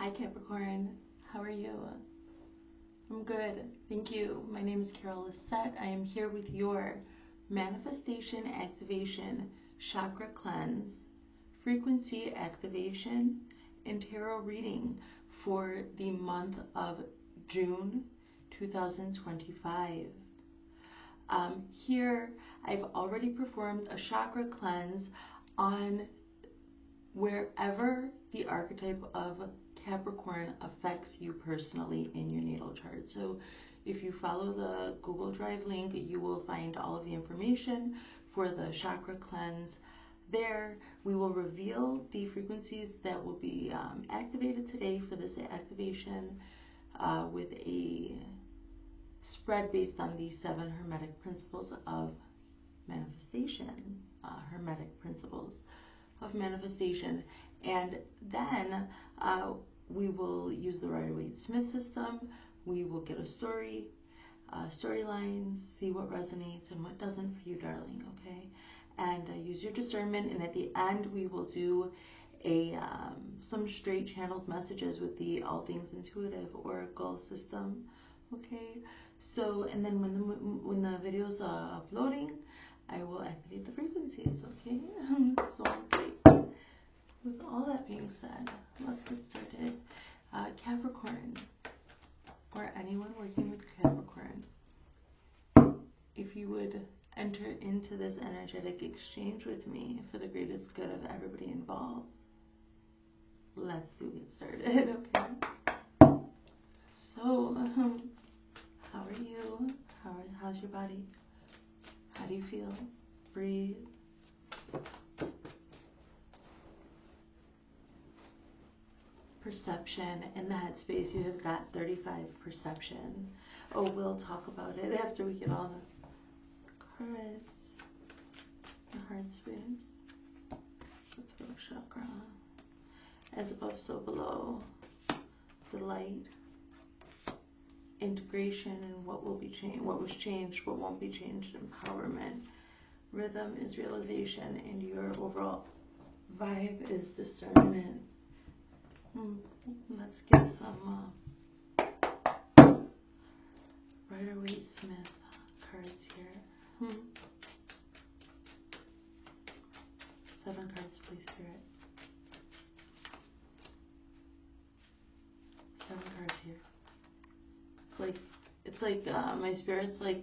Hi Capricorn, how are you? I'm good, thank you. My name is Carol Lisette. I am here with your manifestation activation, chakra cleanse, frequency activation, and tarot reading for the month of June 2025. Here I've already performed a chakra cleanse on wherever the archetype of Capricorn affects you personally in your natal chart. So if you follow the Google Drive link, you will find all of the information for the chakra cleanse. There, we will reveal the frequencies that will be activated today for this activation with a spread based on the 7 Hermetic principles of manifestation, Hermetic principles of manifestation. And then we will use the Rider-Waite-Smith system. We will get a storylines, see what resonates and what doesn't for you, darling, okay? And use your discernment. And at the end, we will do some straight channeled messages with the All Things Intuitive Oracle system, okay? So, and then when the video's uploading, I will activate the frequencies, okay? So, okay. With all that being said, let's get started. Capricorn, or anyone working with Capricorn, if you would enter into this energetic exchange with me for the greatest good of everybody involved, let's get started, okay? So, how are you? How's your body? How do you feel? Breathe. Perception. In the headspace, you have got 35 perception. Oh, we'll talk about it after we get all the cards. The heart space. The throat chakra. As above, so below. The light. Integration and what will be changed, what was changed, what won't be changed. Empowerment. Rhythm is realization, and your overall vibe is discernment. Let's get some Rider-Waite-Smith cards here. 7 cards, please, Spirit. 7 cards here. It's like my spirit's like,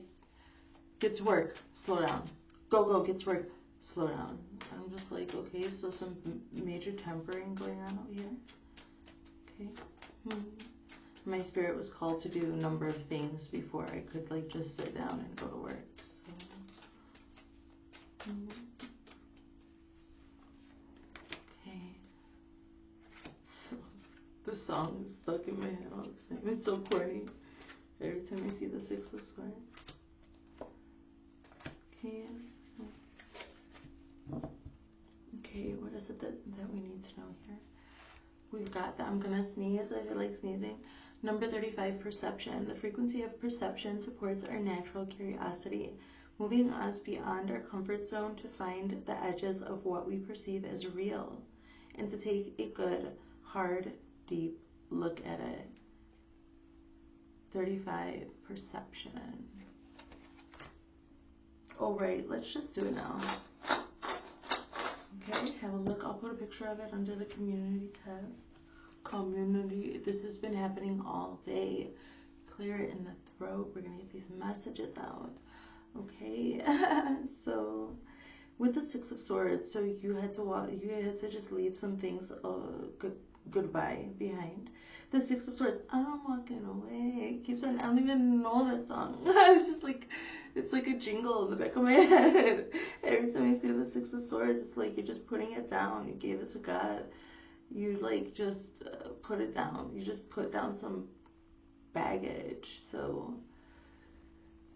get to work, slow down. Go, get to work, slow down. I'm just like, okay, so some major tempering going on over here. Okay. My spirit was called to do a number of things before I could like just sit down and go to work. So, okay. So the song is stuck in my head all the time. It's so corny. Every time I see the 6 of Swords. Okay. Okay, what is it that we need to know here? We've got that. I'm going to sneeze. I feel like sneezing. Number 35, perception. The frequency of perception supports our natural curiosity, moving us beyond our comfort zone to find the edges of what we perceive as real, and to take a good, hard, deep look at it. 35, perception. All right, let's just do it now. Okay, have a look. I'll put a picture of it under the community tab. Community. This has been happening all day. Clear it in the throat. We're going to get these messages out. Okay, so with the 6 of Swords, so you had to just leave some things goodbye behind. The 6 of Swords, I'm walking away. It keeps on, I don't even know that song. It's just like, it's like a jingle in the back of my head. Every time I see the 6 of Swords, it's like you're just putting it down. You gave it to God. You like just put it down. You just put down some baggage. So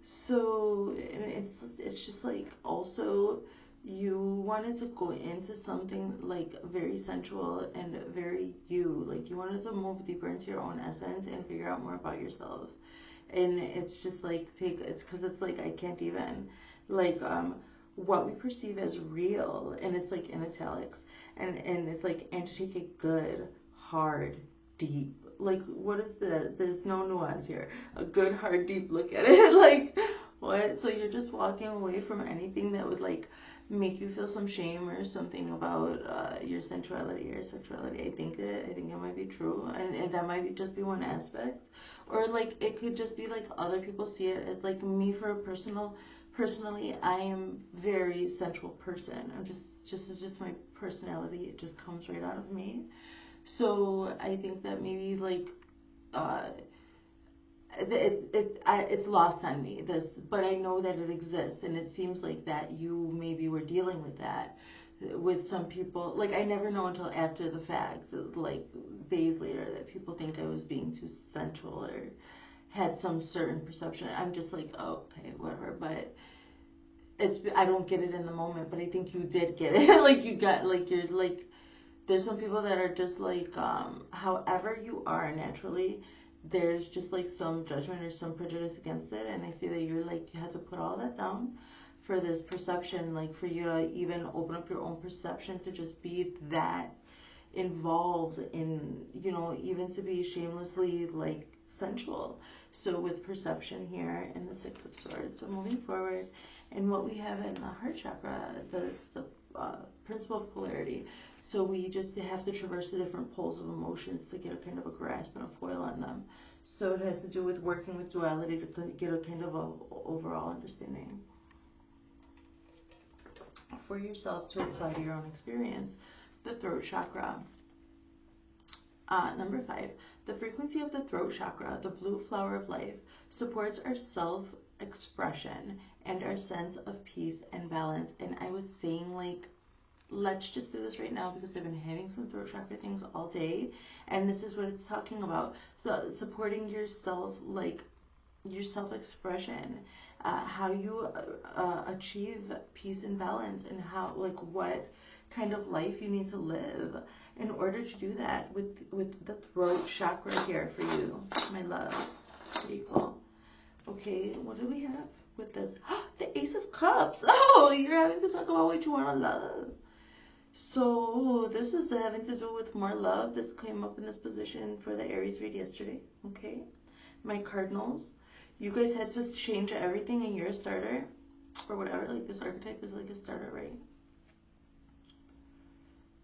and it's just like also you wanted to go into something like very sensual and very you. Like you wanted to move deeper into your own essence and figure out more about yourself. And it's just like it's because it's like I can't even like what we perceive as real, and it's like in italics, and it's like, and to take a good hard deep. Like, what is there's no nuance here. A good, hard, deep look at it. Like, what? So you're just walking away from anything that would, like, make you feel some shame or something about your sensuality or sexuality. I think it might be true, and that might just be one aspect, or like it could just be like other people see it as, like, me for personally, I am very sensual person. It's just my personality. It just comes right out of me. So I think that maybe, like, it's lost on me, but I know that it exists, and it seems like that you maybe were dealing with that with some people. Like, I never know until after the fact, like days later, that people think I was being too sensual or had some certain perception. I'm just like, oh, okay, whatever. But I don't get it in the moment, but I think you did get it. Like, you got, like, you're like, there's some people that are just like, however you are naturally, there's just like some judgment or some prejudice against it. And I see that you're like, you had to put all that down for this perception, like for you to even open up your own perception, to just be that involved in, you know, even to be shamelessly, like, sensual. So with perception here in the Six of Swords. So moving forward, and what we have in the heart chakra, that's the principle of polarity. So we just have to traverse the different poles of emotions to get a kind of a grasp and a foil on them. So it has to do with working with duality to get a kind of a overall understanding for yourself to apply to your own experience. The throat chakra. Number 5, the frequency of the throat chakra, the blue flower of life, supports our self-expression and our sense of peace and balance. And I was saying, like, let's just do this right now, because I've been having some throat chakra things all day, and this is what it's talking about. So supporting yourself, like your self-expression, how you achieve peace and balance, and how, like, what kind of life you need to live in order to do that with the throat chakra here for you, my love. Pretty cool. Okay, what do we have with this? The Ace of Cups. Oh, you're having to talk about what you want to love. So this is having to do with more love. This came up in this position for the Aries read yesterday. Okay, my Cardinals, you guys had to change everything, and you're a starter or whatever. Like, this archetype is like a starter, right?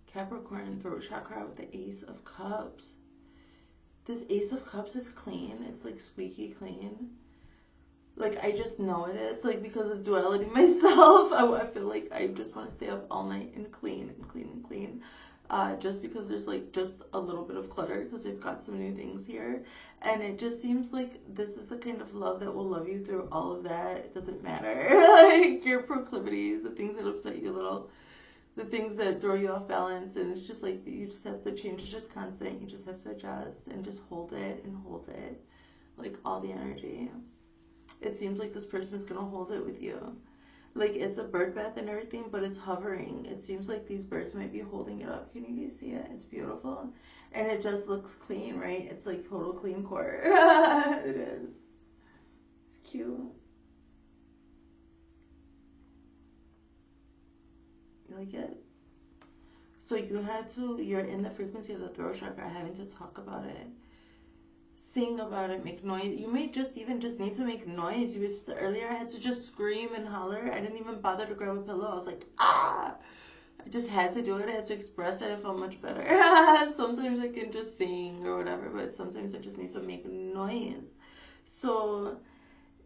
Capricorn, throat chakra with the Ace of Cups. This Ace of Cups is clean. It's like squeaky clean. Like, I just know it is. Like, because of duality myself, I feel like I just want to stay up all night and clean and clean and clean. Just because there's, like, just a little bit of clutter, because I've got some new things here. And it just seems like this is the kind of love that will love you through all of that. It doesn't matter. Like, your proclivities, the things that upset you a little, the things that throw you off balance, and it's just like, you just have to change. It's just constant. You just have to adjust and just hold it, like, all the energy. It seems like this person's gonna hold it with you. Like, it's a bird bath and everything, but it's hovering. It seems like these birds might be holding it up. Can you guys see it? It's beautiful, and it just looks clean, right? It's like total clean core. It is. It's cute. You like it? So you're in the frequency of the throat chakra, having to talk about it, sing about it, make noise. You may just need to make noise. Earlier I had to just scream and holler. I didn't even bother to grab a pillow. I was like, ah! I just had to do it. I had to express it. I felt much better. Sometimes I can just sing or whatever, but sometimes I just need to make noise. So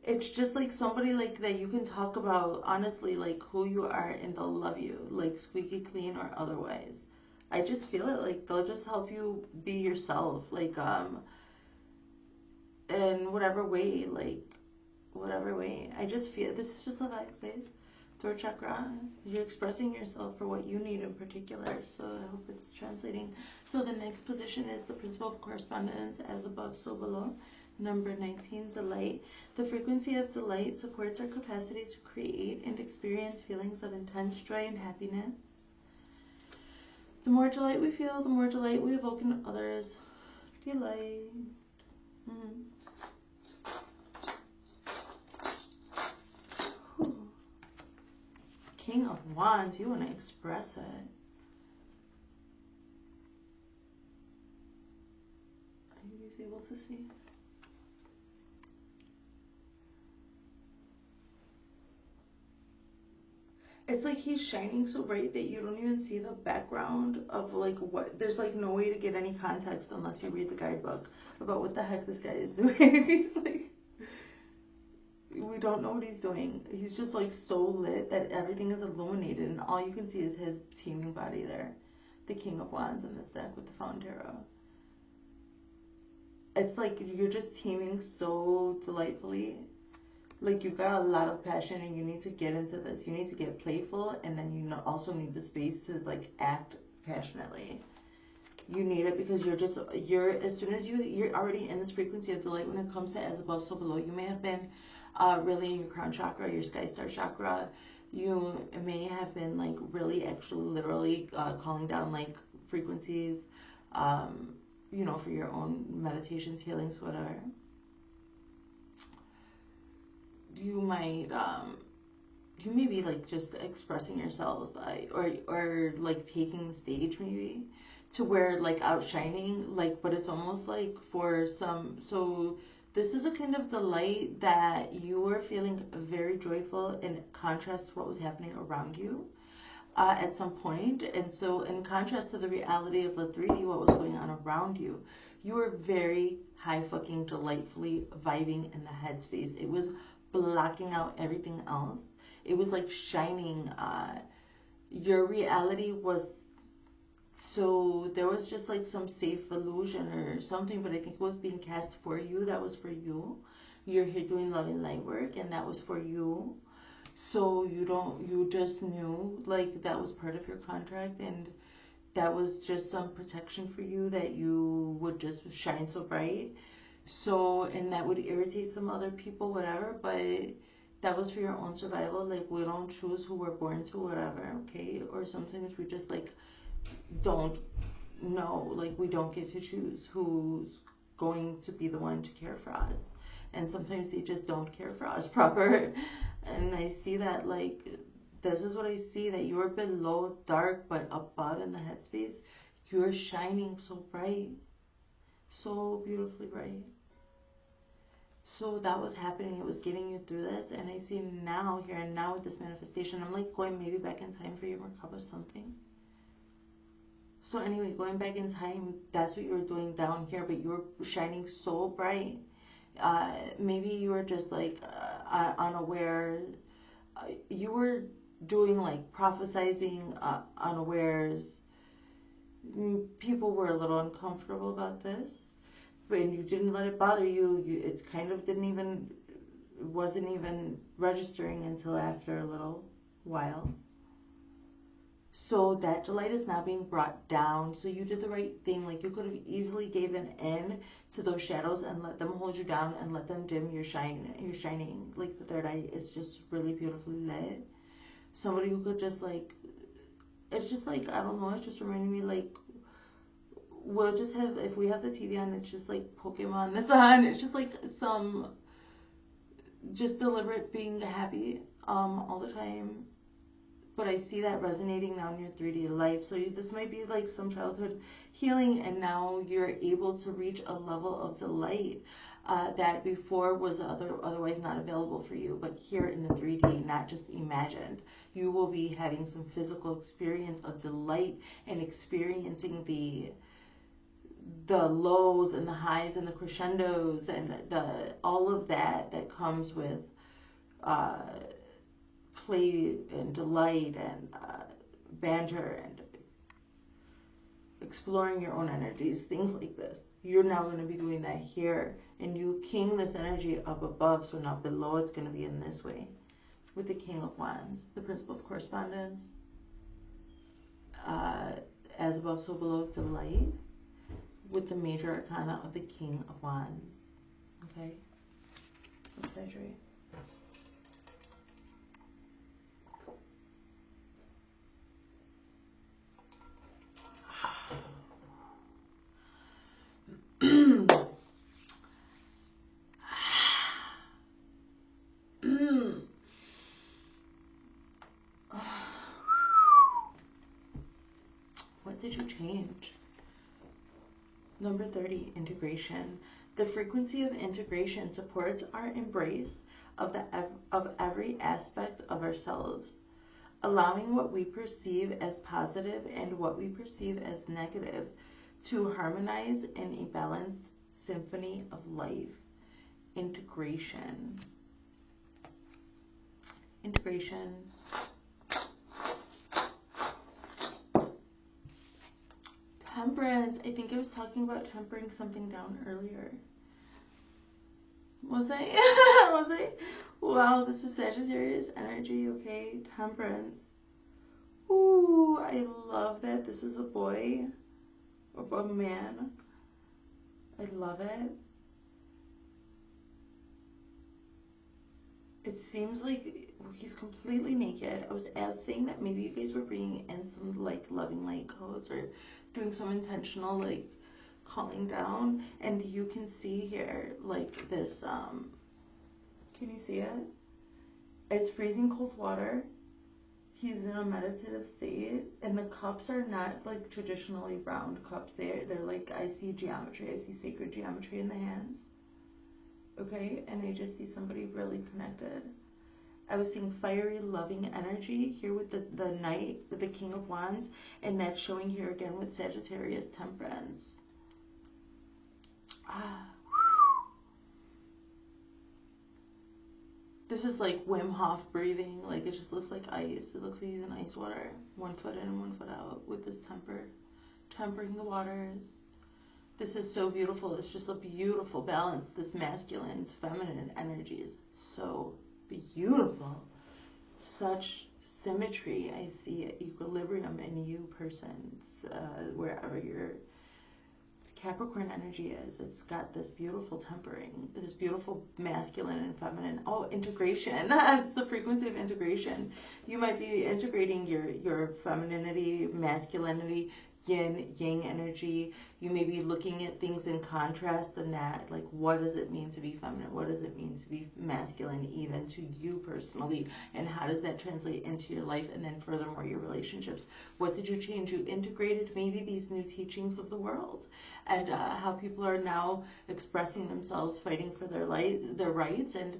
it's just like somebody like that you can talk about honestly, like, who you are, and they'll love you, like, squeaky clean or otherwise. I just feel it. Like, they'll just help you be yourself, like, in whatever way, I just feel this is just a vibe, guys. Throat chakra, you're expressing yourself for what you need in particular, so I hope it's translating. So the next position is the principle of correspondence, as above, so below. Number 19, delight. The frequency of delight supports our capacity to create and experience feelings of intense joy and happiness. The more delight we feel, the more delight we evoke in others. Delight. King of Wands, you want to express it. he's able to see. It's like he's shining so bright that you don't even see the background of like what, there's like no way to get any context unless you read the guidebook about what the heck this guy is doing. He's like, we don't know what he's doing. He's just like so lit that everything is illuminated and all you can see is his teeming body there. The King of Wands in this deck with the Fountain Tarot. It's like you're just teeming so delightfully. Like you've got a lot of passion and you need to get into this. You need to get playful and then you also need the space to like act passionately. You need it because you're as soon as you're already in this frequency of delight when it comes to as above so below. You may have been really in your crown chakra, your sky star chakra. You may have been like really actually literally calling down like frequencies, you know, for your own meditations, healings, whatever. You might you may be like just expressing yourself or like taking the stage maybe to where like outshining, like, but it's almost like for some, so this is a kind of delight that you are feeling very joyful in contrast to what was happening around you at some point. And so in contrast to the reality of the 3D, what was going on around you, you were very high fucking delightfully vibing in the headspace. It was blocking out everything else. It was like shining. Your reality was, so there was just like some safe illusion or something, but I think it was being cast for you. That was for you. You're here doing love and light work and that was for you. So you just knew like that was part of your contract and that was just some protection for you that you would just shine so bright. So, and that would irritate some other people, whatever, but that was for your own survival. Like, we don't choose who we're born to, whatever, okay? Or sometimes we just, like, don't know. Like, we don't get to choose who's going to be the one to care for us. And sometimes they just don't care for us proper. And I see that, like, this is what I see, that you're below dark, but above in the headspace, you're shining so bright. So beautifully bright. So that was happening. It was getting you through this. And I see now, here and now with this manifestation, I'm like going maybe back in time for you to recover something. So anyway, going back in time, that's what you were doing down here, but you were shining so bright. Maybe you were just like unaware. You were doing like prophesizing unawares. People were a little uncomfortable about this. And you didn't let it bother you, it kind of wasn't even registering until after a little while. So that delight is now being brought down. So you did the right thing. Like you could have easily given in to those shadows and let them hold you down and let them dim your shining. Like the third eye is just really beautifully lit. Somebody who could just like, it's just like, I don't know, it's just reminding me like, we'll just have, if we have the TV on, it's just like Pokemon that's on. It's just like some just deliberate being happy all the time. But I see that resonating now in your 3D life. So this might be like some childhood healing and now you're able to reach a level of delight that before was otherwise not available for you. But here in the 3D, not just imagined, you will be having some physical experience of delight and experiencing the lows and the highs and the crescendos and the all of that comes with play and delight and banter and exploring your own energies, things like this. You're now going to be doing that here, and you king this energy up above, so now below it's going to be in this way with the King of Wands, the principle of correspondence, as above so below delight, with the major arcana of the King of Wands. Okay? Let's hydrate. What did you change? Number 30, integration. The frequency of integration supports our embrace of every aspect of ourselves, allowing what we perceive as positive and what we perceive as negative to harmonize in a balanced symphony of life. Integration. Integration. Temperance. I think I was talking about tempering something down earlier. Was I? Was I? Wow, this is Sagittarius energy, okay? Temperance. Ooh, I love that. This is a boy. Or a man. I love it. It seems like he's completely naked. I was saying that maybe you guys were bringing in some like loving light codes or doing some intentional like calling down, and you can see here like this can you see it? It's freezing cold water. He's in a meditative state, and the cups are not like traditionally round cups. They're like, I see geometry. I see sacred geometry in the hands. Okay, and I just see somebody really connected. I was seeing fiery, loving energy here with the Knight, with the King of Wands, and that's showing here again with Sagittarius Temperance. This is like Wim Hof breathing. Like it just looks like ice. It looks like he's in ice water. 1 foot in and 1 foot out with this tempering the waters. This is so beautiful. It's just a beautiful balance. This masculine, feminine energy is so beautiful. Such symmetry. I see equilibrium in you, persons, wherever your Capricorn energy is. It's got this beautiful tempering, this beautiful masculine and feminine. Oh, integration. It's the frequency of integration. You might be integrating your femininity, masculinity, yin, yang energy. You may be looking at things in contrast and that, like, what does it mean to be feminine? What does it mean to be masculine, even to you personally? And how does that translate into your life? And then furthermore, your relationships. What did you change? You integrated maybe these new teachings of the world and how people are now expressing themselves, fighting for their rights, and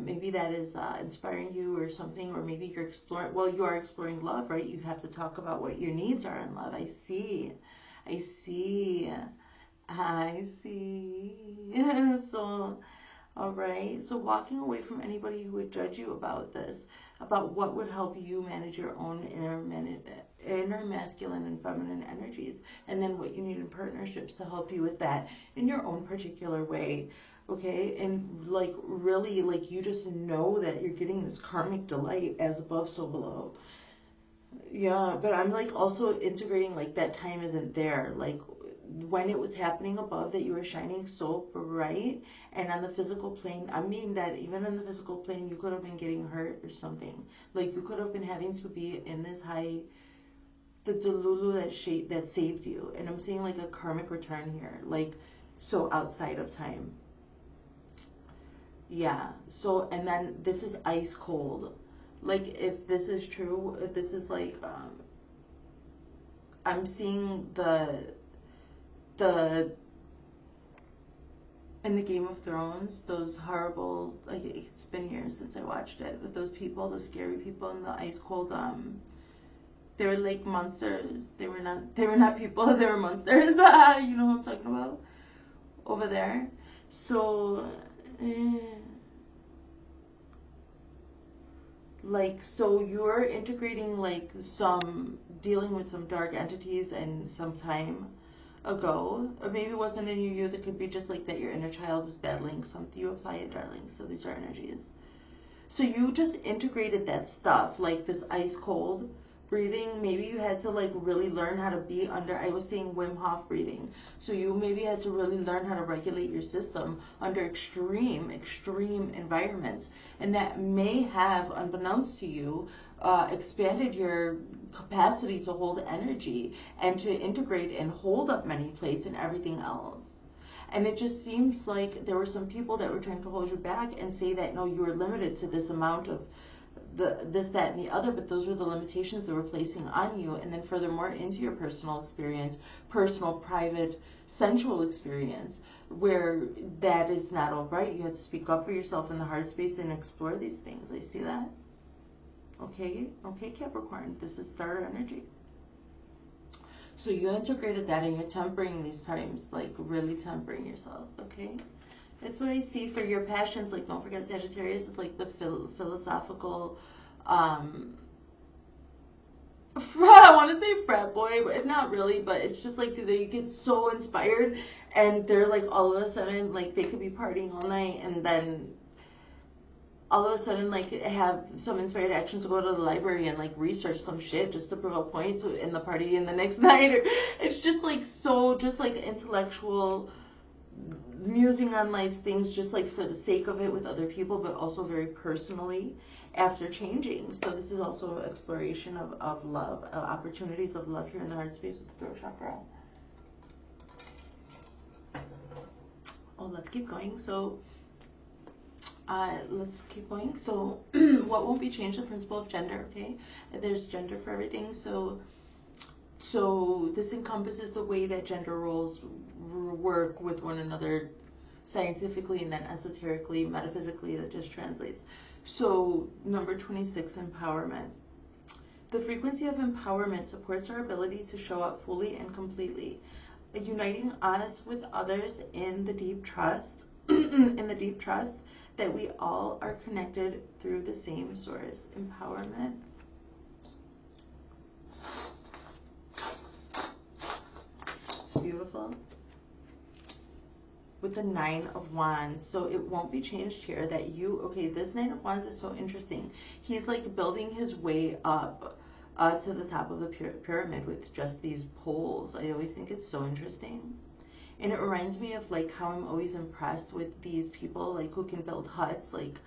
maybe that is inspiring you or something, or maybe you're exploring, well, you are exploring love, right? You have to talk about what your needs are in love. I see. So, all right. So walking away from anybody who would judge you about this, about what would help you manage your own inner masculine and feminine energies, and then what you need in partnerships to help you with that in your own particular way. Okay, and like really, like you just know that you're getting this karmic delight as above, so below. Yeah, but I'm like also integrating like that time isn't there. Like when it was happening above, that you were shining so bright, and on the physical plane, I mean that even on the physical plane, you could have been getting hurt or something. Like you could have been having to be in this high, the delulu that saved you. And I'm seeing like a karmic return here, like so outside of time. Yeah, so, and then this is ice cold. Like, if this is true, if this is like, I'm seeing in the Game of Thrones, those horrible, like, it's been years since I watched it, but those people, those scary people in the ice cold, they were like monsters. They were not people, they were monsters. You know what I'm talking about? Over there. So, like, so you're integrating like dealing with some dark entities and some time ago, or maybe it wasn't in your youth. It could be just like that your inner child was battling something. You apply it, darling. So these are energies. So you just integrated that stuff, like this ice cold breathing. Maybe you had to like really learn how to be under, I was saying Wim Hof breathing. So you maybe had to really learn how to regulate your system under extreme environments. And that may have, unbeknownst to you, expanded your capacity to hold energy and to integrate and hold up many plates and everything else. And it just seems like there were some people that were trying to hold you back and say that, no, you were limited to this amount of this, that, and the other, but those were the limitations they were placing on you. And then furthermore, into your personal experience, personal, private, sensual experience, where that is not all right. You have to speak up for yourself in the heart space and explore these things. I see that. Okay, Capricorn, this is starter energy. So you integrated that and you're tempering these times, like really tempering yourself, okay? That's what I see for your passions. Like, don't forget Sagittarius is like the philosophical, I want to say frat boy, but not really, but it's just like they get so inspired and they're like all of a sudden, like they could be partying all night and then all of a sudden like have some inspired action to go to the library and like research some shit just to prove a point to in the party in the next night. Or it's just like so just like intellectual musing on life's things just like for the sake of it with other people, but also very personally after changing. So this is also exploration of love, opportunities of love here in the heart space with the throat chakra. Oh, let's keep going. So let's keep going. So what won't be changed? The principle of gender, okay? There's gender for everything. So this encompasses the way that gender roles work with one another scientifically and then esoterically, metaphysically, that just translates. So number 26, empowerment. The frequency of empowerment supports our ability to show up fully and completely, uniting us with others in the deep trust, that we all are connected through the same source. Empowerment. It's beautiful. With the 9 of Wands, so it won't be changed here that you, okay, this 9 of Wands is so interesting. He's like building his way up to the top of the pyramid with just these poles. I always think it's so interesting. And it reminds me of like how I'm always impressed with these people like who can build huts, like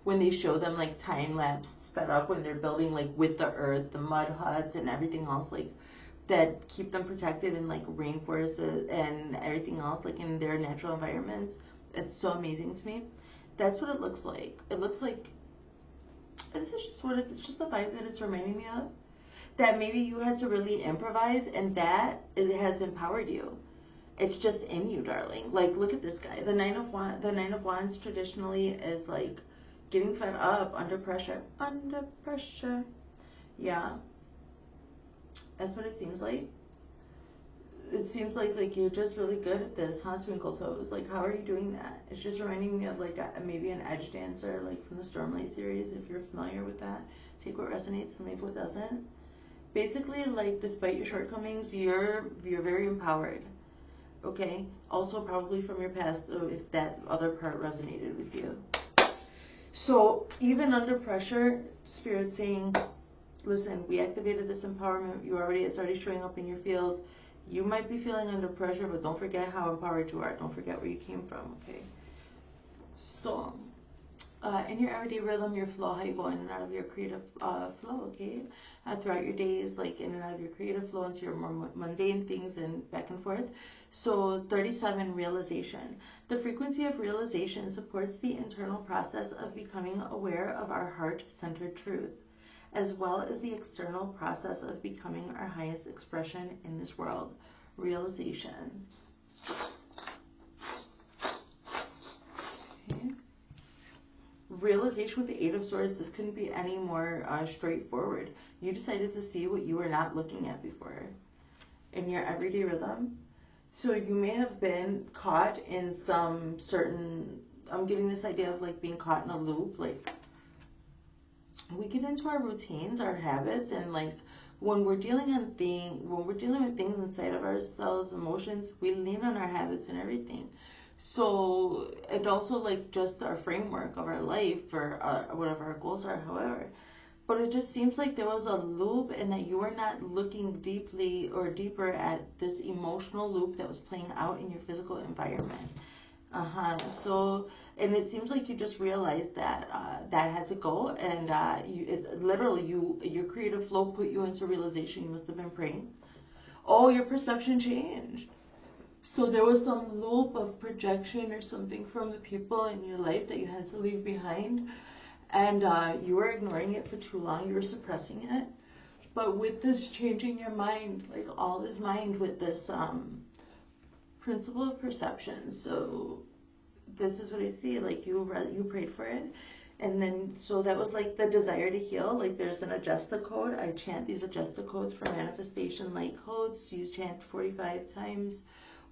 when they show them like time lapse sped up when they're building like with the earth, the mud huts and everything else like that keep them protected in like rainforests and everything else like in their natural environments. It's so amazing to me. That's what it looks like. It looks like this is just what it's just the vibe that it's reminding me of. That maybe you had to really improvise and that it has empowered you. It's just in you, darling. Like, look at this guy. The 9 of Wands traditionally is like getting fed up under pressure. Under pressure. Yeah. That's what it seems like. It seems like you're just really good at this, huh, Twinkle Toes? Like, how are you doing that? It's just reminding me of like maybe an edge dancer, like from the Stormlight series, if you're familiar with that. Take what resonates and leave what doesn't. Basically, like, despite your shortcomings, you're very empowered. Okay? Also, probably from your past, if that other part resonated with you. So, even under pressure, Spirit's saying, listen, we activated this empowerment. It's already showing up in your field. You might be feeling under pressure, but don't forget how empowered you are. Don't forget where you came from, okay? So, in your everyday rhythm, your flow, how you go in and out of your creative flow, okay? Throughout your days, like in and out of your creative flow into your more mundane things and back and forth. So 37, realization. The frequency of realization supports the internal process of becoming aware of our heart-centered truth, as well as the external process of becoming our highest expression in this world. Realization. Okay. Realization with the 8 of Swords, this couldn't be any more straightforward. You decided to see what you were not looking at before in your everyday rhythm. So you may have been caught in some certain, I'm getting this idea of like being caught in a loop. Like, we get into our routines, our habits, and like when we're dealing with things inside of ourselves, emotions, we lean on our habits and everything. So, and also like just our framework of our life or whatever our goals are, however. But it just seems like there was a loop and that you were not looking deeply or deeper at this emotional loop that was playing out in your physical environment. So, and it seems like you just realized that that had to go, and your creative flow put you into realization. You must have been praying. Oh, your perception changed. So there was some loop of projection or something from the people in your life that you had to leave behind. And you were ignoring it for too long. You were suppressing it. But with this changing your mind, like all is mind with this principle of perception. So this is what I see. Like you prayed for it. And then, so that was like the desire to heal. Like there's an adjust code. I chant these adjust codes for manifestation light codes. You chant 45 times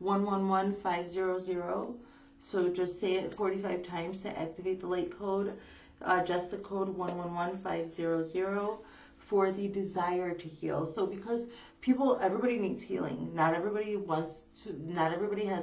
111500. So just say it 45 times to activate the light code. Adjust the code 111500 for the desire to heal. So because everybody needs healing. Not everybody has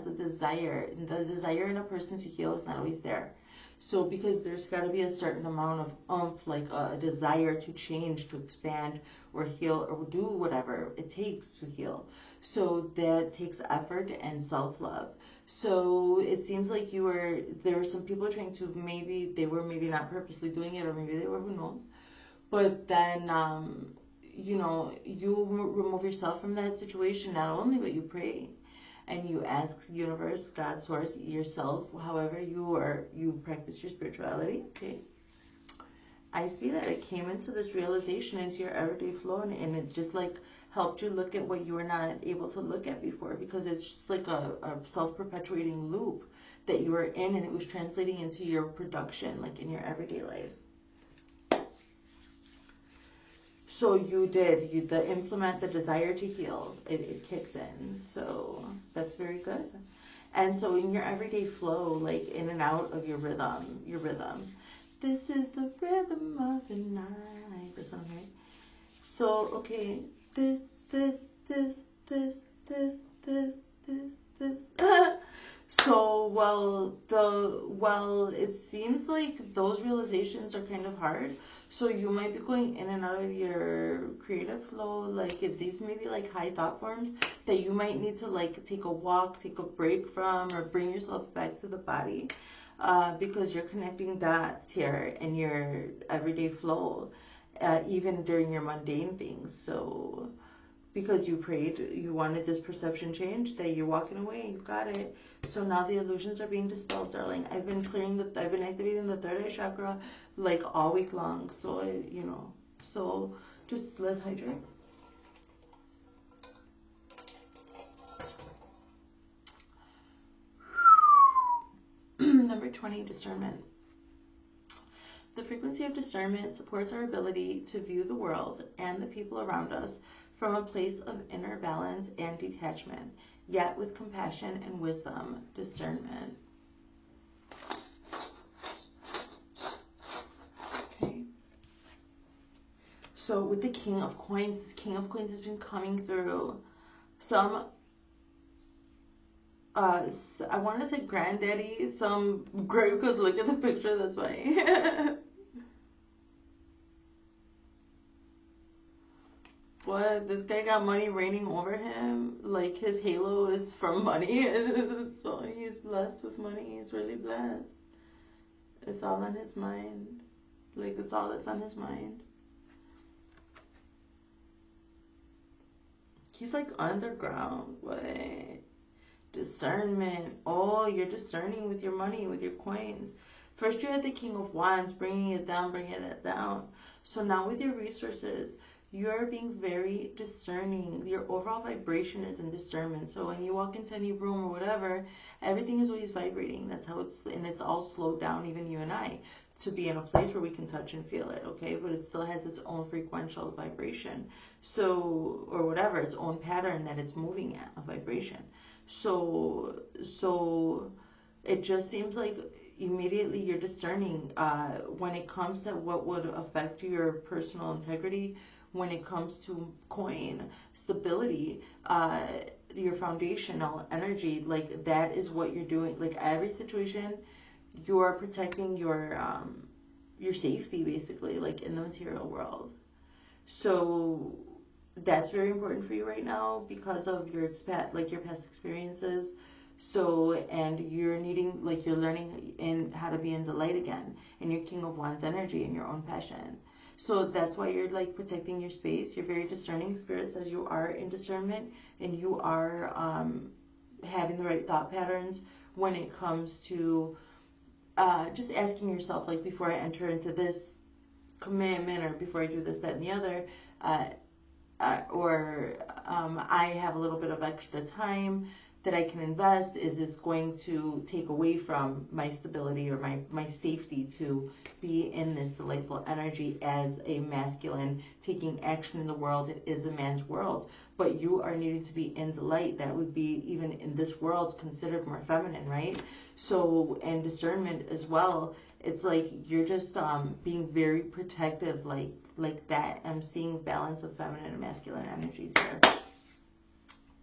the desire. The desire in a person to heal is not always there. So because there's got to be a certain amount of oomph, like a desire to change, to expand, or heal, or do whatever it takes to heal. So that takes effort and self-love. So it seems like there were some people trying to, they were maybe not purposely doing it, or maybe they were, who knows. But then, you remove yourself from that situation, not only, but you pray. And you ask universe, God, source, yourself, however you practice your spirituality, okay? I see that it came into this realization, into your everyday flow, and it just like helped you look at what you were not able to look at before, because it's just like a self-perpetuating loop that you were in, and it was translating into your production, like in your everyday life. So implement the desire to heal, it kicks in. So that's very good. And so in your everyday flow, like in and out of your rhythm, this is the rhythm of the night, or something, right? So, okay, this. So, it seems like those realizations are kind of hard. So you might be going in and out of your creative flow, like these may be like high thought forms that you might need to like take a walk, take a break from, or bring yourself back to the body, because you're connecting dots here in your everyday flow, even during your mundane things. So because you prayed, you wanted this perception change, that you're walking away, you got it. So now the illusions are being dispelled, darling. I've been activating the third eye chakra like all week long. So so just let's hydrate. Number 20, discernment. The frequency of discernment supports our ability to view the world and the people around us from a place of inner balance and detachment, yet with compassion and wisdom. Discernment. Okay. So with the King of Coins, this King of Coins has been coming through some, I wanted to say granddaddy, because look at the picture, that's why. What? This guy got money raining over him? Like his halo is from money? So he's blessed with money. He's really blessed. It's all on his mind. Like it's all that's on his mind. He's like underground. What? Discernment. Oh, you're discerning with your money, with your coins. First you had the King of Wands, bringing it down. So now with your resources, you're being very discerning. Your overall vibration is in discernment. So when you walk into any room or whatever, everything is always vibrating. That's how it's all slowed down, even you and I, to be in a place where we can touch and feel it, okay? But it still has its own frequential vibration. So, or whatever, its own pattern that it's moving at, a vibration. So it just seems like immediately you're discerning when it comes to what would affect your personal integrity, when it comes to coin stability, your foundational energy, like that is what you're doing. Like every situation, you're protecting your safety, basically, like in the material world. So that's very important for you right now because of your past experiences. So, and you're learning in how to be in the light again, in your King of Wands energy and your own passion. So that's why you're like protecting your space. You're very discerning. Spirit says you are in discernment, and you are having the right thought patterns when it comes to just asking yourself, like, before I enter into this commitment, or before I do this, that, and the other, or I have a little bit of extra time that I can invest. Is this going to take away from my stability or my safety to be in this delightful energy as a masculine, taking action in the world? It is a man's world, but you are needing to be in the light. That would be, even in this world, considered more feminine, right? So, and discernment as well. It's like you're just being very protective, like that. I'm seeing balance of feminine and masculine energies here.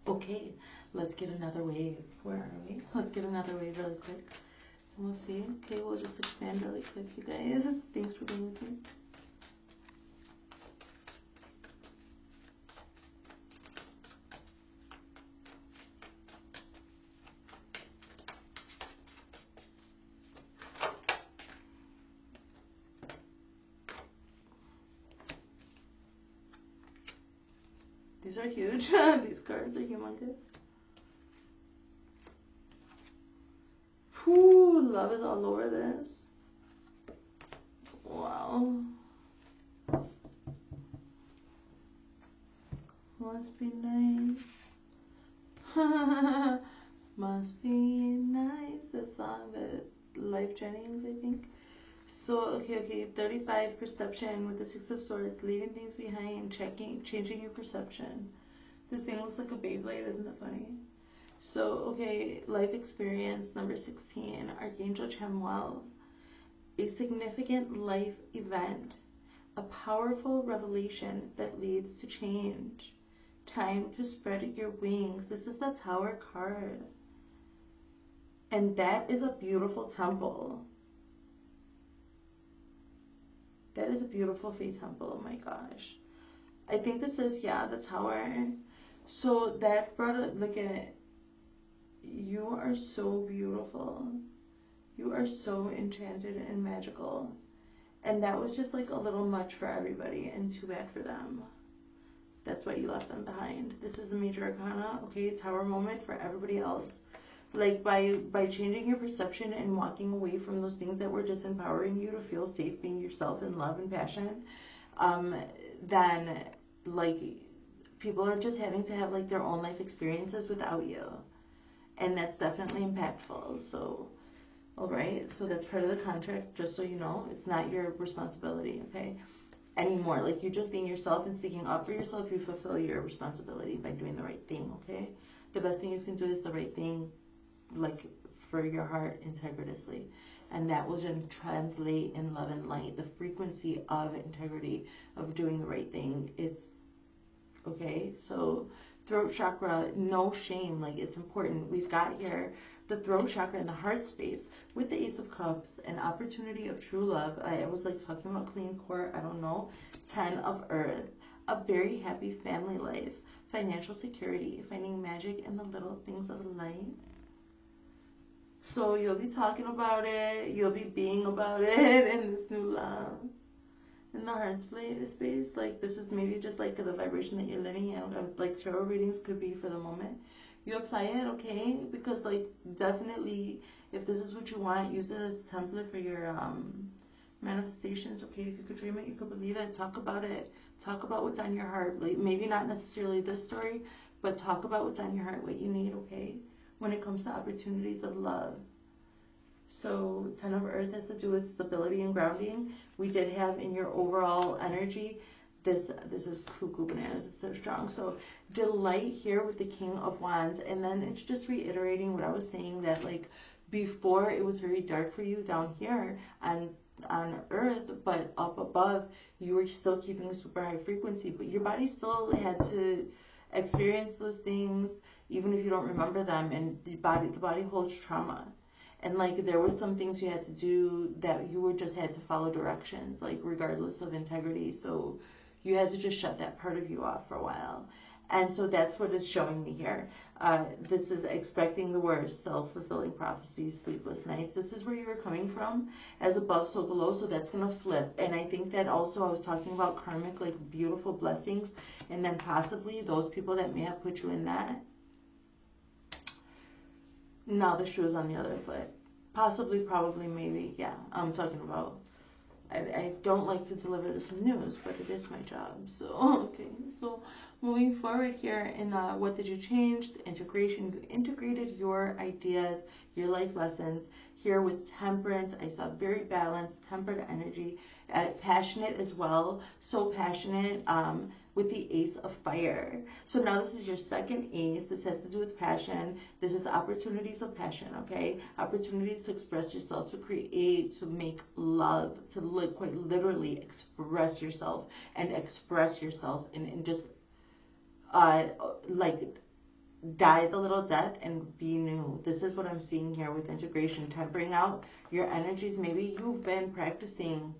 Okay, let's get another wave. Where are we? Let's get another wave really quick. And we'll see. Okay, we'll just expand really quick, you guys. Thanks for being with me. These are huge. These cards are humongous. Whew, love is all over this. Wow. Must be nice. Must be nice. The song that Life Jennings, I think. So, okay, 35, perception with the 6 of Swords, leaving things behind, changing your perception. This thing looks like a Beyblade, isn't it funny? So, okay, life experience, number 16, Archangel Chamuel. A significant life event, a powerful revelation that leads to change. Time to spread your wings. This is the Tower card. And that is a beautiful temple. That is a beautiful Fae temple. Oh my gosh. I think this is, yeah, the Tower. So that brought a look at, you are so beautiful. You are so enchanted and magical. And that was just like a little much for everybody and too bad for them. That's why you left them behind. This is a major arcana, okay? Tower moment for everybody else. Like by changing your perception and walking away from those things that were disempowering you to feel safe being yourself in love and passion, then like people are just having to have like their own life experiences without you. And that's definitely impactful. So, all right. So that's part of the contract, just so you know. It's not your responsibility, okay? Anymore. Like you just being yourself and sticking up for yourself, you fulfill your responsibility by doing the right thing, okay? The best thing you can do is the right thing, like for your heart, integritiously, and that will then translate in love and light, the frequency of integrity, of doing the right thing. It's okay. So throat chakra, no shame, like it's important. We've got here the throat chakra in the heart space with the Ace of Cups, an opportunity of true love. I was like talking about clean core, I don't know. 10 of Earth, a very happy family life, financial security, finding magic in the little things of life. So you'll be talking about it, you'll be being about it in this new love. In the heart space, like this is maybe just like the vibration that you're living in. Like tarot readings could be for the moment. You apply it, okay? Because like definitely, if this is what you want, use it as a template for your manifestations, okay? If you could dream it, you could believe it. Talk about it. Talk about what's on your heart. Like maybe not necessarily this story, but talk about what's on your heart, what you need, okay? When it comes to opportunities of love. So 10 of Earth has to do with stability and grounding. We did have in your overall energy, this is cuckoo bananas, it's so strong. So delight here with the King of Wands, and then it's just reiterating what I was saying, that like before it was very dark for you down here on Earth, but up above you were still keeping a super high frequency, but your body still had to experience those things even if you don't remember them, and the body holds trauma. And like there were some things you had to do that you just had to follow directions, like regardless of integrity. So you had to just shut that part of you off for a while. And so that's what it's showing me here. This is expecting the worst, self-fulfilling prophecies, sleepless nights. This is where you were coming from, as above, so below. So that's going to flip. And I think that also I was talking about karmic, like beautiful blessings. And then possibly those people that may have put you in that, now the shoe is on the other foot. Possibly, probably, maybe. Yeah, I'm talking about. I don't like to deliver this news, but it is my job. So, okay. So, moving forward here in what did you change? The integration. You integrated your ideas, your life lessons. Here with temperance, I saw very balanced, tempered energy, passionate as well. So passionate with the Ace of Fire. So now this is your second ace. This has to do with passion. This is opportunities of passion, okay? Opportunities to express yourself, to create, to make love, to quite literally express yourself and just like die the little death and be new. This is what I'm seeing here with integration, tempering out your energies. Maybe you've been practicing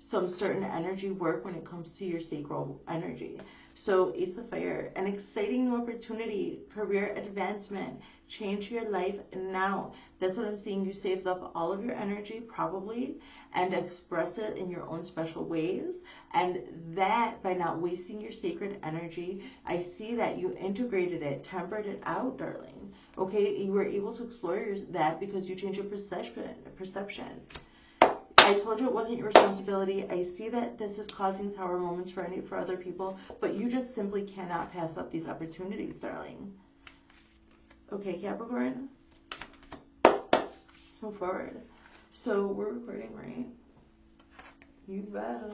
some certain energy work when it comes to your sacral energy. So Ace of Fire, an exciting new opportunity, career advancement, change your life now. That's what I'm seeing. You saved up all of your energy probably and express it in your own special ways. And that, by not wasting your sacred energy, I see that you integrated it, tempered it out, darling. Okay, you were able to explore that because you changed your perception. I told you it wasn't your responsibility. I see that this is causing tower moments for other people, but you just simply cannot pass up these opportunities, darling. Okay, Capricorn, let's move forward. So we're recording, right? You better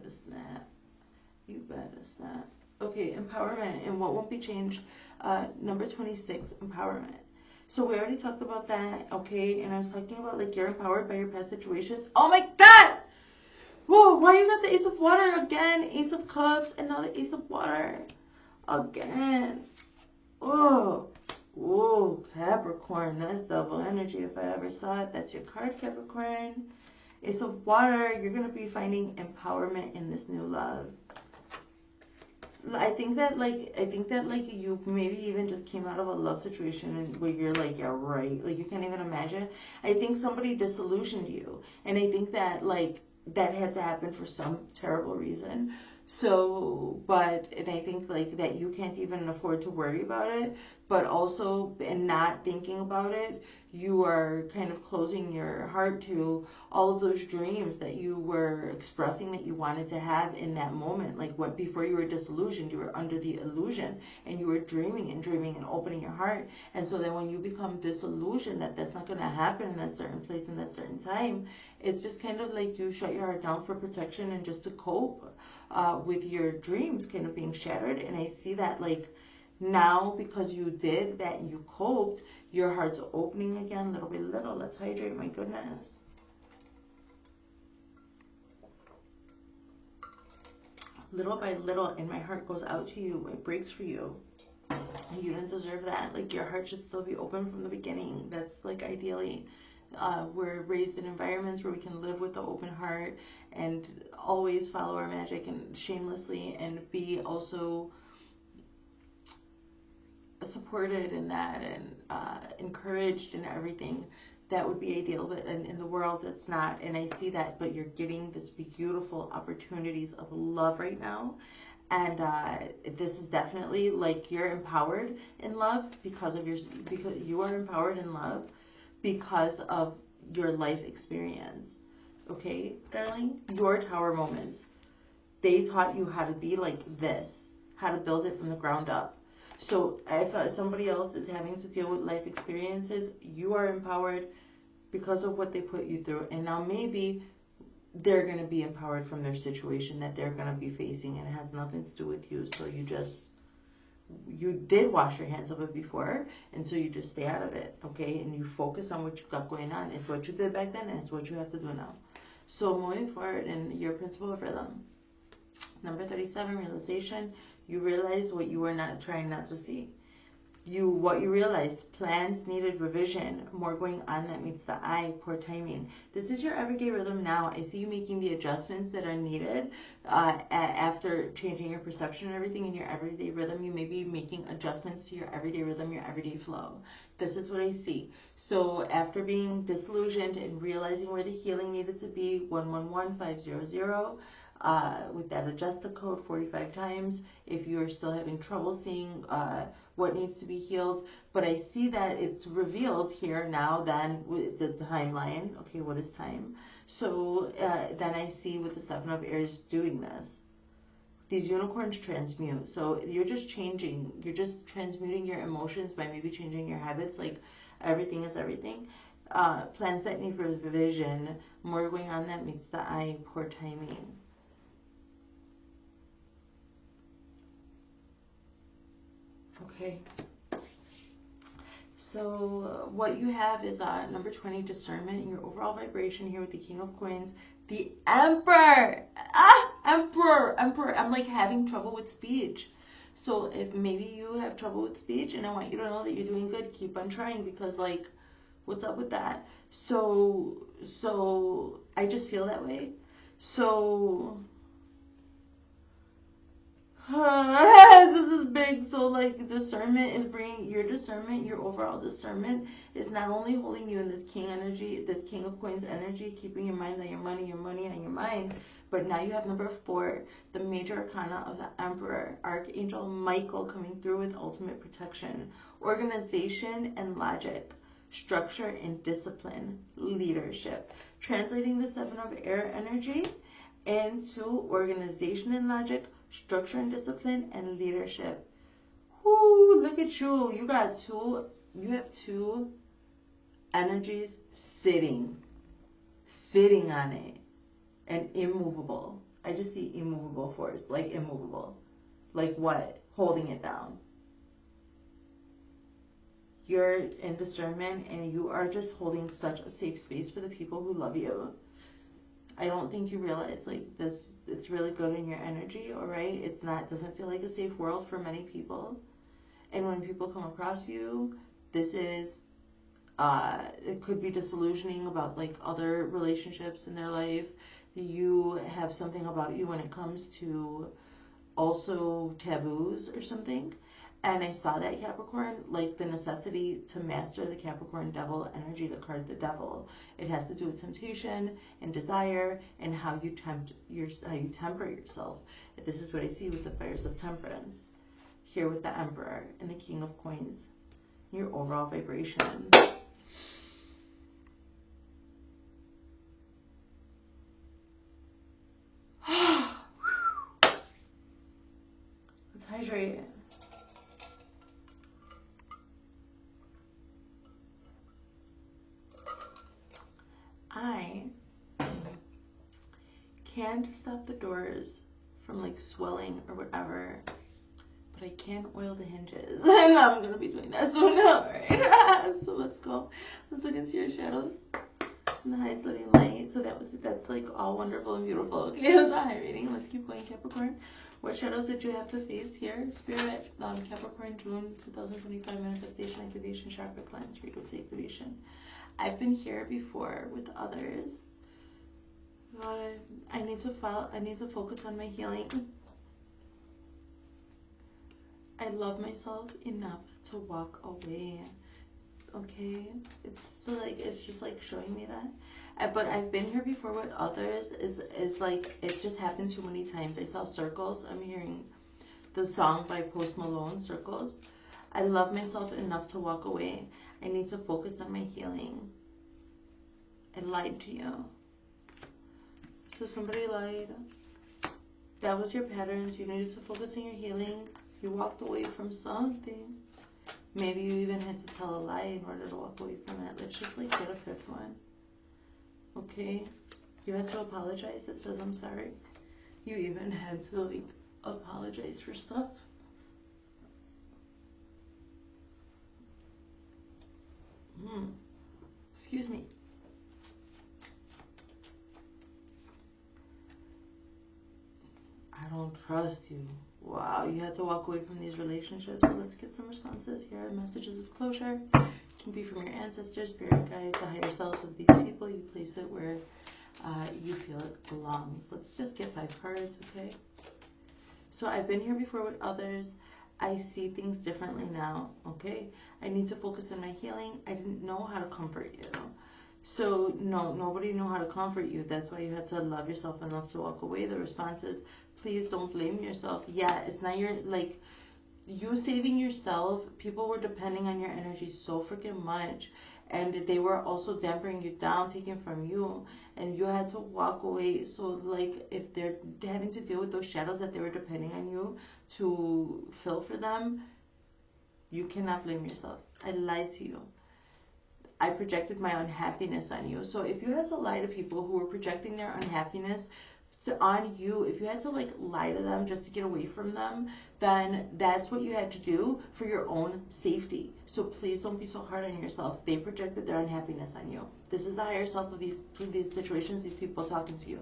snap. You better snap. Okay, empowerment and what won't be changed. Number 26, empowerment. So we already talked about that, okay? And I was talking about like you're empowered by your past situations. Oh my God! Whoa, why you got the Ace of Water again? Ace of Cups and now the Ace of Water again. Oh, Capricorn, that's double energy if I ever saw it. That's your card, Capricorn. Ace of Water, you're going to be finding empowerment in this new love. I think that you maybe even just came out of a love situation and where you're like, yeah, right. Like you can't even imagine. I think somebody disillusioned you. And I think that like that had to happen for some terrible reason. So, and I think like that you can't even afford to worry about it, but also in not thinking about it, you are kind of closing your heart to all of those dreams that you were expressing that you wanted to have in that moment. Like before you were disillusioned, you were under the illusion and you were dreaming and opening your heart. And so then when you become disillusioned that that's not going to happen in that certain place in that certain time, it's just kind of like you shut your heart down for protection and just to cope with your dreams kind of being shattered. And I see that like now because you did that and you coped, your heart's opening again little by little. Let's hydrate, my goodness. Little by little, and my heart goes out to you. It breaks for you. You didn't deserve that. Like your heart should still be open from the beginning. That's like ideally. We're raised in environments where we can live with an open heart and always follow our magic and shamelessly and be also supported in that and encouraged in everything. That would be ideal, but in the world that's not. And I see that, but you're getting this beautiful opportunities of love right now. And this is definitely like you're empowered in love because you are empowered in love because of your life experience. Okay, darling? Your tower moments. They taught you how to be like this, how to build it from the ground up. So if somebody else is having to deal with life experiences, you are empowered because of what they put you through. And now maybe they're going to be empowered from their situation that they're going to be facing, and it has nothing to do with you. So you did wash your hands of it before, and so you just stay out of it, okay? And you focus on what you got going on. It's what you did back then, and it's what you have to do now. So moving forward in your principle of rhythm. Number 37, realization. You realized what you were trying not to see. What you realized, plans needed revision, more going on that meets the eye, poor timing. This is your everyday rhythm now. I see you making the adjustments that are needed after changing your perception and everything in your everyday rhythm. You may be making adjustments to your everyday rhythm, your everyday flow. This is what I see. So after being disillusioned and realizing where the healing needed to be, 111500, With that, adjust the code 45 times if you're still having trouble seeing what needs to be healed. But I see that it's revealed here now then with the timeline. Okay, what is time? So then I see with the Seven of Airs doing this. These unicorns transmute. So you're just transmuting your emotions by maybe changing your habits. Like everything is everything. Plans that need revision. More going on that meets the eye. Poor timing. Okay. So what you have is number 20, discernment, your overall vibration here with the King of Coins, the Emperor. Emperor. I'm like having trouble with speech. So if maybe you have trouble with speech, and I want you to know that you're doing good, keep on trying, because like, what's up with that? So I just feel that way. So this is big. So like discernment is bringing your discernment, your overall discernment is not only holding you in this king energy, this King of Coins energy, keeping your mind on your money on your mind, but now you have number 4, the major arcana of the Emperor, Archangel Michael coming through with ultimate protection, organization and logic, structure and discipline, leadership, translating the 7 of Air energy into organization and logic, structure and discipline, and leadership. Whoo, look at you. You have 2 energies sitting on it, and immovable. I just see immovable force, like immovable. Like what? Holding it down. You're in discernment, and you are just holding such a safe space for the people who love you. I don't think you realize like this, it's really good in your energy, all right? Doesn't feel like a safe world for many people. And when people come across you, this is, it could be disillusioning about like other relationships in their life. You have something about you when it comes to also taboos or something. And I saw that, Capricorn, like the necessity to master the Capricorn devil energy, the card the devil. It has to do with temptation and desire and how you temper yourself. This is what I see with the fires of temperance. Here with the Emperor and the King of Coins. Your overall vibration. Let's hydrate. I can't stop the doors from like swelling or whatever, but I can oil the hinges. And I'm going to be doing that soon. Alright. So let's go. Let's look into your shadows. And the highest living light. So that's like all wonderful and beautiful. Okay, that's a high rating. Let's keep going, Capricorn. What shadows did you have to face here? Spirit, Capricorn, June 2025, manifestation, activation, chakra cleanse, frequency activation. I've been here before with others. I need to focus on my healing. I love myself enough to walk away. Okay, it's just like showing me that. But I've been here before with others. Is like it just happened too many times. I saw circles. I'm hearing the song by Post Malone, Circles. I love myself enough to walk away. I need to focus on my healing. I lied to you. So somebody lied. That was your patterns. You needed to focus on your healing. You walked away from something. Maybe you even had to tell a lie in order to walk away from it. Let's just like get a 5th one. Okay? You had to apologize. It says I'm sorry. You even had to like apologize for stuff. Excuse me. I don't trust you. Wow, you had to walk away from these relationships. So let's get some responses here. Messages of closure. It can be from your ancestors, spirit guides, the higher selves of these people. You place it where you feel it belongs. Let's just get 5 cards, okay? So I've been here before with others. I see things differently now, okay? I need to focus on my healing. I didn't know how to comfort you. So no, nobody knew how to comfort you. That's why you had to love yourself enough to walk away. The response is, please don't blame yourself. Yeah, it's not your, like, you saving yourself. People were depending on your energy so freaking much, and they were also dampering you down, taking from you, and you had to walk away. So like, if they're having to deal with those shadows that they were depending on you to fill for them, you cannot blame yourself. I lied to you. I projected my unhappiness on you. So if you had to lie to people who were projecting their unhappiness on you, if you had to like lie to them just to get away from them, then that's what you had to do for your own safety. So please don't be so hard on yourself. They projected their unhappiness on you. This is the higher self of these situations, these people talking to you.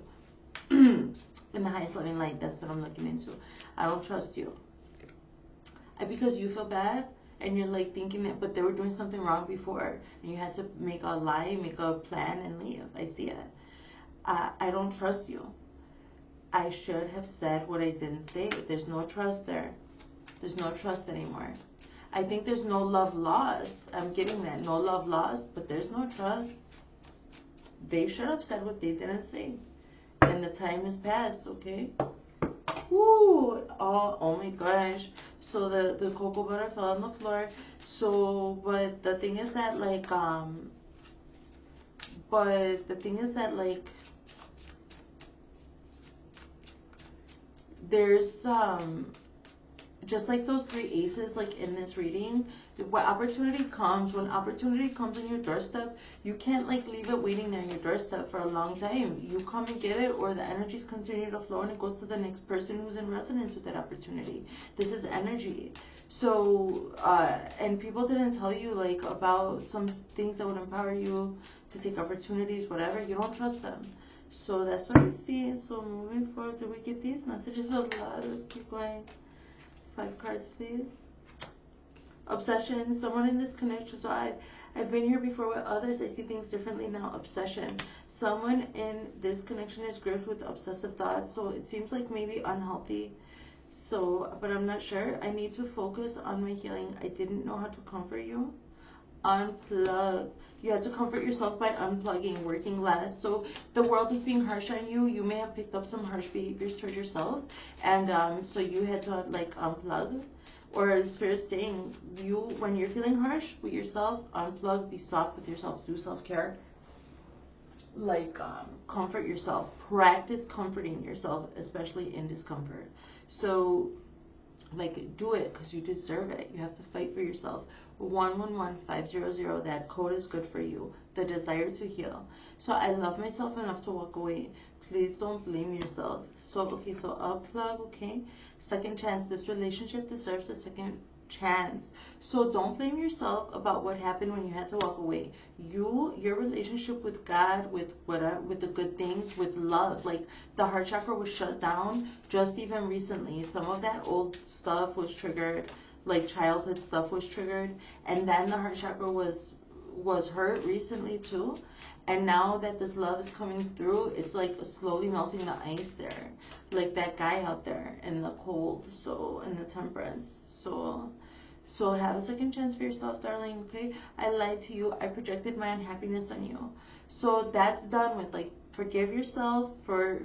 In the highest loving light, that's what I'm looking into. I don't trust you. Because you feel bad, and you're like thinking that, but they were doing something wrong before, and you had to make a lie, make a plan, and leave. I see it. I don't trust you. I should have said what I didn't say. There's no trust there. There's no trust anymore. I think there's no love lost. I'm getting that. No love lost, but there's no trust. They should have said what they didn't say. And the time has passed, okay? Woo! Oh my gosh. So the cocoa butter fell on the floor. So, but the thing is that like, there's, just like those three aces, like in this reading, when opportunity comes on your doorstep, you can't like leave it waiting there on your doorstep for a long time. You come and get it, or the energies continue to flow and it goes to the next person who's in resonance with that opportunity. This is energy. So, and people didn't tell you like about some things that would empower you to take opportunities, whatever. You don't trust them. So that's what I see. So moving forward, do we get these messages a lot? Let's keep going. 5 cards, please. Obsession. Someone in this connection. So I've been here before with others. I see things differently now. Obsession. Someone in this connection is gripped with obsessive thoughts. So it seems like maybe unhealthy. So, but I'm not sure. I need to focus on my healing. I didn't know how to comfort you. Unplug. You had to comfort yourself by unplugging, working less. So the world is being harsh on you. You may have picked up some harsh behaviors towards yourself, and so you had to like unplug. Or the spirit saying, you, when you're feeling harsh with yourself, unplug, be soft with yourself, do self-care. Like comfort yourself, practice comforting yourself, especially in discomfort. So like, do it because you deserve it. You have to fight for yourself. 111500, that code is good for you. The desire to heal. So I love myself enough to walk away. Please don't blame yourself. So, okay, so unplug, okay? Second chance. This relationship deserves a second chance. So don't blame yourself about what happened when you had to walk away. Your relationship with God, with whatever, with the good things, with love, like the heart chakra was shut down just even recently. Some of that old stuff was triggered, like childhood stuff was triggered, and then the heart chakra was hurt recently too. And now that this love is coming through, it's like slowly melting the ice there, like that guy out there in the cold, so in the temperance. So have a second chance for yourself, darling, okay? I lied to you. I projected my unhappiness on you. So that's done with. Like, forgive yourself for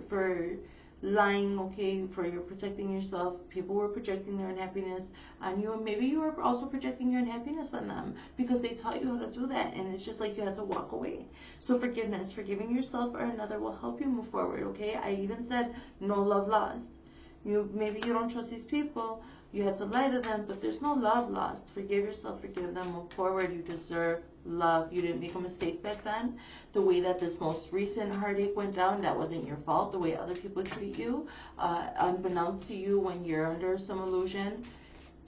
lying, okay? For you're protecting yourself. People were projecting their unhappiness on you, and maybe you were also projecting your unhappiness on them because they taught you how to do that, and it's just like you had to walk away. So forgiveness, forgiving yourself or another will help you move forward, okay? I even said no love lost. Maybe you don't trust these people. You had to lie to them, but there's no love lost. Forgive yourself, forgive them, move forward. You deserve love. You didn't make a mistake back then. The way that this most recent heartache went down, that wasn't your fault. The way other people treat you, unbeknownst to you when you're under some illusion,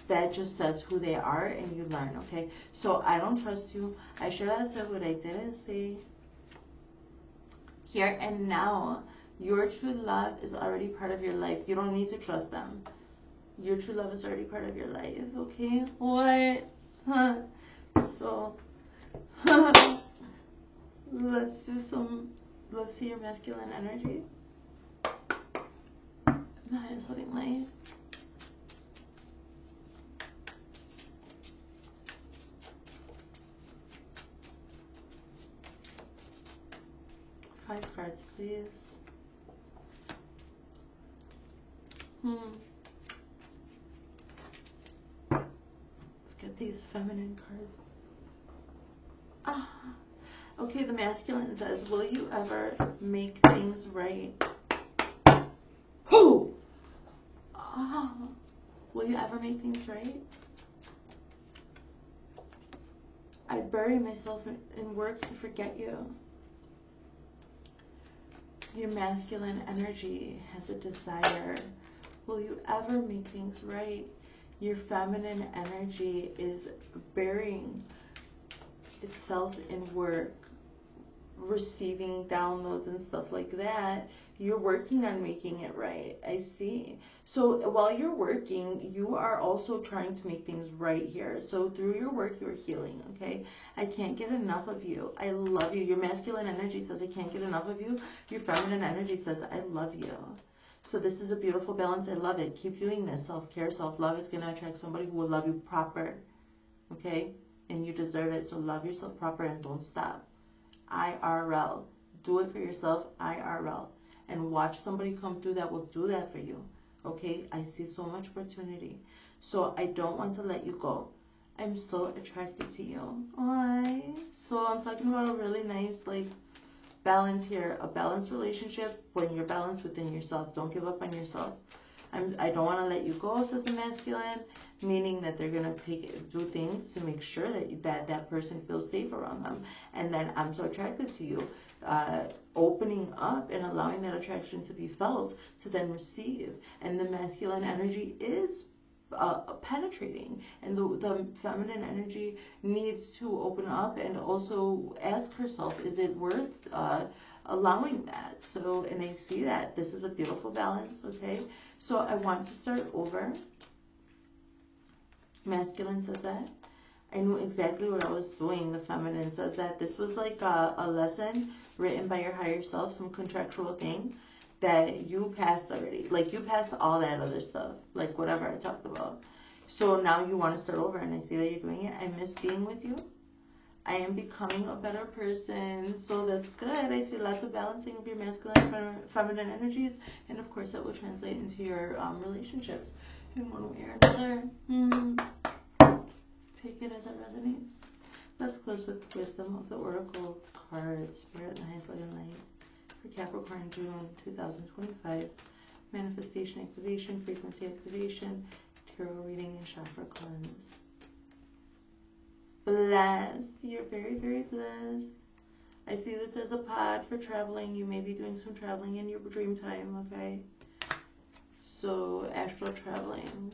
that just says who they are, and you learn, okay? So I don't trust you. I should have said what I didn't say. Here and now, your true love is already part of your life. You don't need to trust them. Your true love is already part of your life, okay? What? Huh? So, let's see your masculine energy. The highest loving light. 5 cards, please. Let's get these feminine cards. Okay, the masculine says, will you ever make things right? Who? Will you ever make things right? I bury myself in work to forget you. Your masculine energy has a desire. Will you ever make things right? Your feminine energy is burying itself in work, receiving downloads and stuff like that. You're working on making it right. I see. So while you're working, you are also trying to make things right here. So through your work, you're healing, okay? I can't get enough of you. I love you. Your masculine energy says, I can't get enough of you. Your feminine energy says, I love you. So this is a beautiful balance. I love it. Keep doing this. Self-care, self-love is going to attract somebody who will love you proper, okay? And you deserve it. So love yourself proper and don't stop. IRL. Do it for yourself, IRL. And watch somebody come through that will do that for you. Okay? I see so much opportunity. So I don't want to let you go. I'm so attracted to you. Why? So I'm talking about a really nice, like, balance here. A balanced relationship when you're balanced within yourself. Don't give up on yourself. I don't want to let you go, says the masculine, meaning that they're going to do things to make sure that that person feels safe around them. And then I'm so attracted to you, opening up and allowing that attraction to be felt to then receive. And the masculine energy is penetrating, and the feminine energy needs to open up and also ask herself, is it worth allowing that? So, and I see that this is a beautiful balance, okay? So I want to start over. Masculine says that. I knew exactly what I was doing. The feminine says that this was like a lesson written by your higher self, some contractual thing that you passed already. Like you passed all that other stuff, like whatever I talked about. So now you want to start over, and I see that you're doing it. I miss being with you. I am becoming a better person, so that's good. I see lots of balancing of your masculine and feminine energies, and of course that will translate into your relationships in one way or another. Take it as it resonates. Let's close with wisdom of the oracle card, spirit, and highest light and light for Capricorn, June 2025. Manifestation activation, frequency activation, tarot reading, and chakra cleanse. Blessed. You're very, very blessed. I see this as a pod for traveling. You may be doing some traveling in your dream time, okay? So, astral traveling.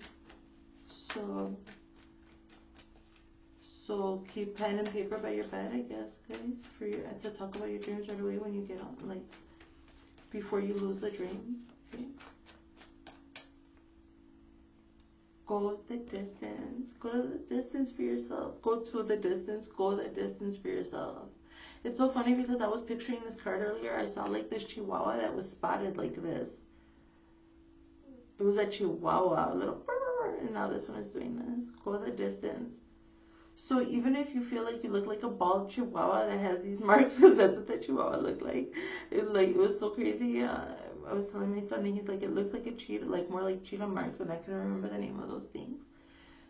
So keep pen and paper by your bed, I guess, guys, for you to talk about your dreams right away when you get on, like, before you lose the dream, okay? Go the distance. Go to the distance for yourself. Go to the distance. Go the distance for yourself. It's so funny because I was picturing this card earlier. I saw like this chihuahua that was spotted like this. It was a chihuahua, a little, and now this one is doing this. Go the distance. So even if you feel like you look like a bald chihuahua that has these marks, because that's what the chihuahua looked like. It was so crazy. I was telling my son, and he's like, it looks like a cheetah, like more like cheetah marks, and I couldn't remember the name of those things.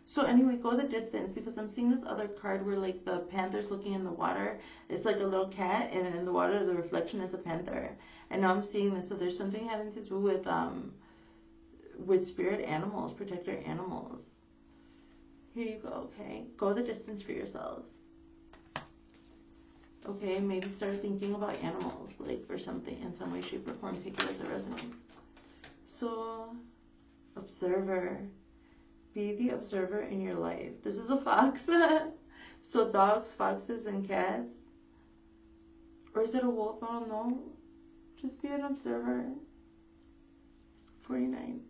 So anyway, go the distance, because I'm seeing this other card where like the panther's looking in the water. It's like a little cat, and in the water the reflection is a panther. And now I'm seeing this, so there's something having to do with spirit animals, protector animals. Here you go, okay? Go the distance for yourself. Okay, maybe start thinking about animals, like, or something in some way, shape, or form. Take it as it resonates. So, observer. Be the observer in your life. This is a fox. So dogs, foxes, and cats. Or is it a wolf? I don't know. Just be an observer. 49.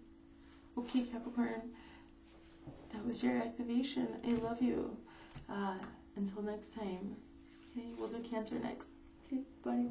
Okay, Capricorn. That was your activation. I love you. Until next time. Okay, we'll do Cancer next. Okay, bye.